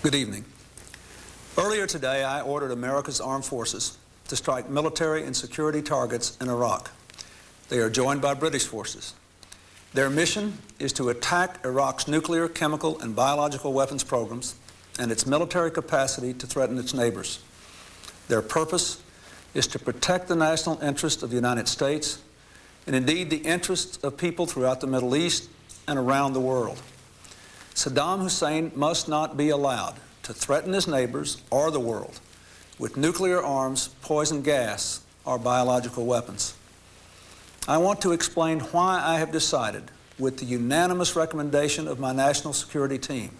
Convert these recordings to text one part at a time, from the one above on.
Good evening. Earlier today, I ordered America's armed forces to strike military and security targets in Iraq. They are joined by British forces. Their mission is to attack Iraq's nuclear, chemical, and biological weapons programs and its military capacity to threaten its neighbors. Their purpose is to protect the national interest of the United States and indeed the interests of people throughout the Middle East and around the world. Saddam Hussein must not be allowed to threaten his neighbors or the world with nuclear arms, poison gas, or biological weapons. I want to explain why I have decided, with the unanimous recommendation of my national security team,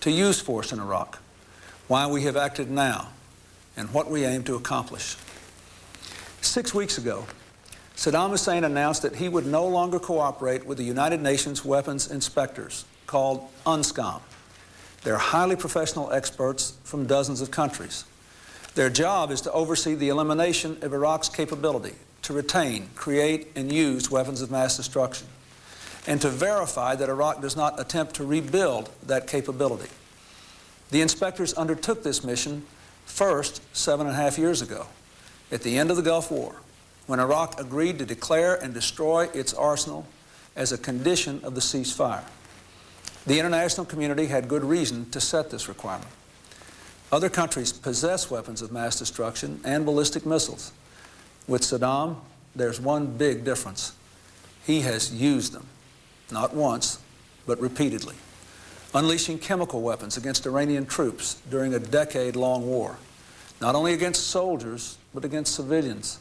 to use force in Iraq, why we have acted now, and what we aim to accomplish. 6 weeks ago, Saddam Hussein announced that he would no longer cooperate with the United Nations weapons inspectors, called UNSCOM. They're highly professional experts from dozens of countries. Their job is to oversee the elimination of Iraq's capability to retain, create, and use weapons of mass destruction, and to verify that Iraq does not attempt to rebuild that capability. The inspectors undertook this mission first 7.5 years ago, at the end of the Gulf War, when Iraq agreed to declare and destroy its arsenal as a condition of the ceasefire. The international community had good reason to set this requirement. Other countries possess weapons of mass destruction and ballistic missiles. With Saddam, there's one big difference. He has used them, not once, but repeatedly, unleashing chemical weapons against Iranian troops during a decade-long war, not only against soldiers, but against civilians,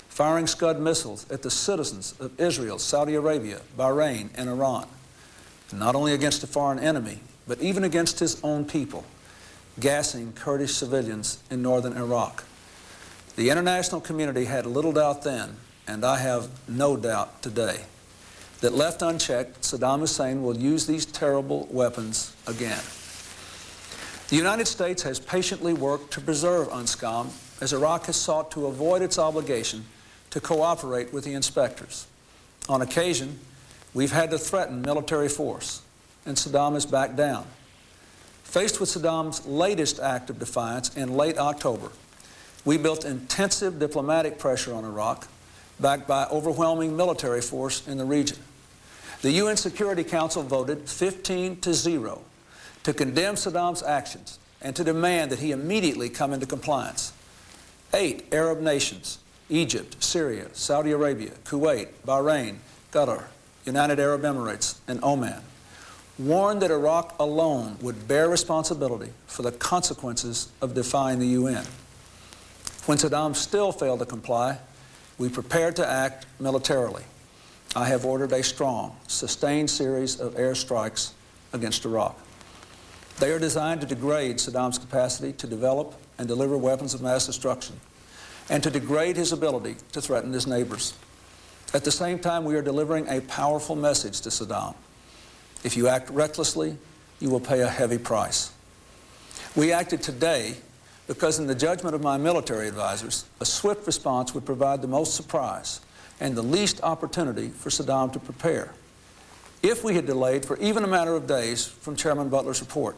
firing Scud missiles at the citizens of Israel, Saudi Arabia, Bahrain, and Iran, and not only against a foreign enemy, but even against his own people, gassing Kurdish civilians in northern Iraq. The international community had little doubt then, and I have no doubt today, that left unchecked, Saddam Hussein will use these terrible weapons again. The United States has patiently worked to preserve UNSCOM as Iraq has sought to avoid its obligation to cooperate with the inspectors. On occasion, we've had to threaten military force, and Saddam has backed down. Faced with Saddam's latest act of defiance in late October, we built intensive diplomatic pressure on Iraq, backed by overwhelming military force in the region. The UN Security Council voted 15-0 to condemn Saddam's actions and to demand that he immediately come into compliance. 8 Arab nations, Egypt, Syria, Saudi Arabia, Kuwait, Bahrain, Qatar, United Arab Emirates, and Oman, warned that Iraq alone would bear responsibility for the consequences of defying the UN. When Saddam still failed to comply, we prepared to act militarily. I have ordered a strong, sustained series of airstrikes against Iraq. They are designed to degrade Saddam's capacity to develop and deliver weapons of mass destruction, and to degrade his ability to threaten his neighbors. At the same time, we are delivering a powerful message to Saddam. If you act recklessly, you will pay a heavy price. We acted today because in the judgment of my military advisors, a swift response would provide the most surprise and the least opportunity for Saddam to prepare. If we had delayed for even a matter of days from Chairman Butler's report,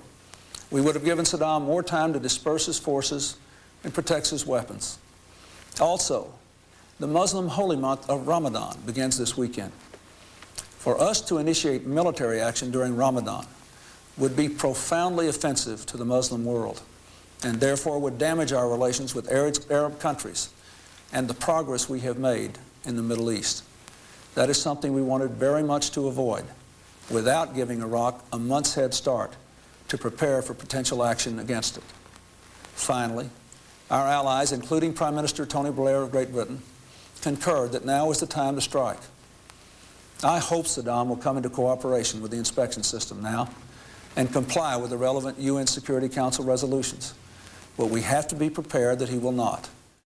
we would have given Saddam more time to disperse his forces and protect his weapons. Also, the Muslim holy month of Ramadan begins this weekend. For us to initiate military action during Ramadan would be profoundly offensive to the Muslim world, and therefore would damage our relations with Arab countries and the progress we have made in the Middle East. That is something we wanted very much to avoid, without giving Iraq a month's head start to prepare for potential action against it. Finally, our allies, including Prime Minister Tony Blair of Great Britain, concurred that now is the time to strike. I hope Saddam will come into cooperation with the inspection system now and comply with the relevant UN Security Council resolutions, but we have to be prepared that he will not.